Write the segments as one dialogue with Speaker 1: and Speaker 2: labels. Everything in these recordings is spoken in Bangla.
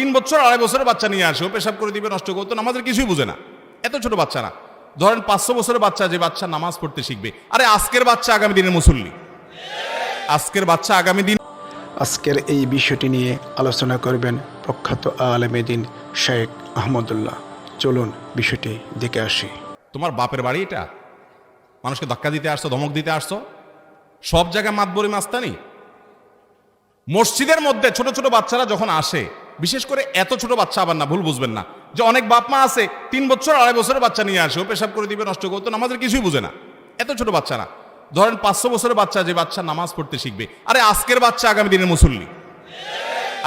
Speaker 1: 3 বছর 2.5 বছরের বাচ্চা নিয়ে আসে, ও পেশাব করে দিবে, নষ্ট করতো, নামাজের কিছুই বুঝে না, এত ছোট বাচ্চা না। ধরেন 500 বছরের বাচ্চা, যে বাচ্চা নামাজ পড়তে শিখবে, আরে আজকের বাচ্চা আগামী দিনের মুসল্লি, আজকের বাচ্চা আগামী দিন।
Speaker 2: আজকের এই বিষয়টি নিয়ে আলোচনা করবেন প্রখ্যাত আলেমে দ্বীন শেখ আহমদুল্লাহ। চলুন বিষয়টি দেখে আসি।
Speaker 1: তোমার বাপের বাড়ি এটা? মানুষকে ধাক্কা দিতে আসছো, ধমক দিতে আসছো, সব জায়গায় মাতবরি মাস্তানি। মসজিদের মধ্যে ছোট ছোট বাচ্চারা যখন আসে, বিশেষ করে এত ছোট বাচ্চা আবার না, ভুল বুঝবেন না, যে অনেক বাপ মা আছে 3 বছর 2.5 বছরের বাচ্চা নিয়ে আসে, ও পেশাব করে দিবে, নষ্ট করতো, নামাজের কিছুই বুঝে না, এত ছোট বাচ্চা না। ধরেন 500 বছরের বাচ্চা, যে বাচ্চা নামাজ পড়তে শিখবে, আরে আজকের বাচ্চা আগামী দিনের মুসল্লি,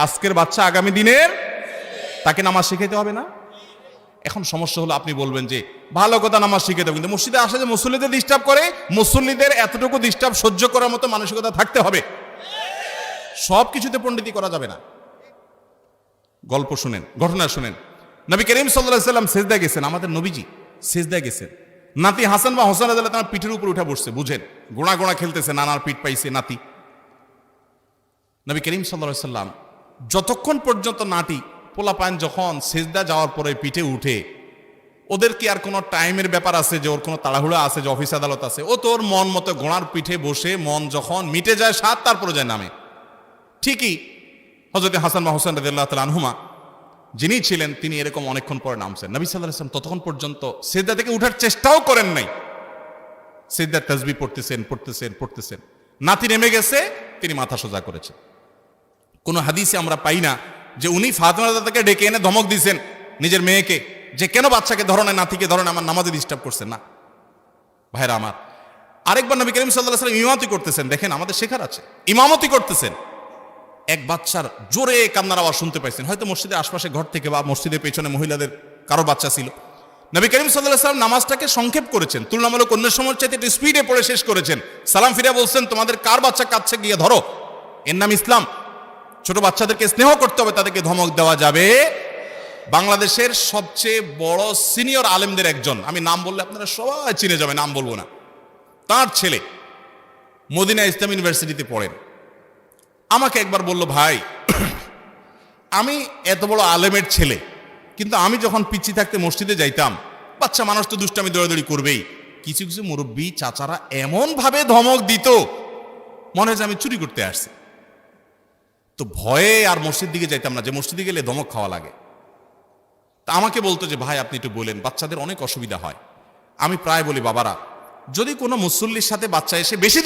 Speaker 1: আজকের বাচ্চা আগামী দিনের, তাকে নামাজ শিখাইতে হবে না? এখন সমস্যা হলো, আপনি বলবেন যে ভালো কথা, নামাজ শিখে দেবো, কিন্তু মসজিদে আসে যে মুসল্লিদের ডিস্টার্ব করে, মুসল্লিদের এতটুকু ডিস্টার্ব সহ্য করার মতো মানসিকতা থাকতে হবে। সব কিছুতে পণ্ডিতি করা যাবে না। গল্প শুনেন, ঘটনা শুনেন। নবী করিম সাল্লাল্লাহু আলাইহি সাল্লাম সিজদায় গেছেন, আমাদের নবীজি সিজদায় গেছেন, নাতি হাসান বা হোসেন রাদিয়াল্লাহু তাআলা পিঠের উপর উঠে বসছে, বুঝেন, গোড়া গোড়া খেলতেছে, নানার পিঠ পাইছে নাতি। নবী করিম সাল্লাল্লাহু আলাইহি সাল্লাম যতক্ষণ পর্যন্ত নাতি পোলাপান যখন সিজদা যাওয়ার পরে পিঠে উঠে, ওদের কি আর কোনো টাইমের ব্যাপার আছে যে ওর কোনো তাড়াহুড়া আছে যে অফিস আদালত আছে? ও তোর মন মতো ঘোড়ার পিঠে বসে মন যখন মিটে যায় স্বাদ, তারপরে যায় নামে। ঠিকই হযরত হাসান বা হোসেন রাদিয়াল্লাহু তাআলা আনহুমা যিনি ছিলেন, তিনি এরকম অনেকক্ষণ পরে নামছেন। নবী সাল্লাল্লাহু আলাইহি ওয়াসাল্লাম ততক্ষণ পর্যন্ত সিজদা থেকে উঠার চেষ্টাও করেন নাই, সিজদার তাসবিহ পড়তেছেন পড়তেছেন পড়তেছেন। নাতি নেমে গেছে, তিনি মাথা সোজা করেছেন। কোন হাদিসে আমরা পাই না যে উনি ফাতেমা রাদিয়াল্লাহু তাআলাকে ডেকে এনে ধমক দিয়েছেন নিজের মেয়েকে, যে কেন বাচ্চাকে ধরো না, নাতিকে ধরো না, আমার নামাজে ডিস্টার্ব করছেন না। ভাইরা আমার, আরেকবার নবী করিম সাল্লাল্লাহু আলাইহি ওয়াসাল্লাম ইমামতি করতেছেন, দেখেন আমাদের শেখার আছে, ইমামতি করতেছেন, এক বাচ্চার জোরে কান্নার আওয়াজ শুনতে পাইছেন, হয়তো মসজিদের আশপাশে ঘর থেকে বা মসজিদের পেছনে মহিলাদের কারো বাচ্চা ছিল। নবী করিম সাল্লাল্লাহু আলাইহি ওয়াসাল্লাম নামাজটাকে সংক্ষেপ করেছেন, তুলনামূলক অন্য সময়ের চাইতে একটু স্পিডে পড়ে শেষ করেছেন। সালাম ফিরে বলছেন, তোমাদের কার বাচ্চা কাঁদছে গিয়ে ধরো, এর নাম ইসলাম। ছোট বাচ্চাদেরকে স্নেহ করতে হবে, তাদেরকে ধমক দেওয়া যাবে। বাংলাদেশের সবচেয়ে বড় সিনিয়র আলেমদের একজন, আমি নাম বললে আপনারা সবাই চিনে যাবে, নাম বলবো না, তার ছেলে মদিনা ইসলাম ইউনিভার্সিটিতে পড়েন। আমাকে একবার বলল, ভাই আমি এত বড় আলেমের ছেলে, কিন্তু আমি যখন পিচ্ছি থাকতে মসজিদে যাইতাম, বাচ্চা মানুষ তো দুষ্টামি দৌড়াদৌড়ি করবেই, কিছু কিছু মুরব্বী চাচারা এমন ভাবে ধমক দিত, মনে হয় যে আমি চুরি করতে আসছি। তো ভয়ে আর মসজিদ দিকে যাইতাম না, যে মসজিদে গেলে ধমক খাওয়া লাগে। তা আমাকে বলতো যে ভাই আপনি একটু বলেন, বাচ্চাদের অনেক অসুবিধা হয়। আমি প্রায় বলি, বাবারা, যদি কোনো মুসল্লির সাথে বাচ্চা এসে বেশি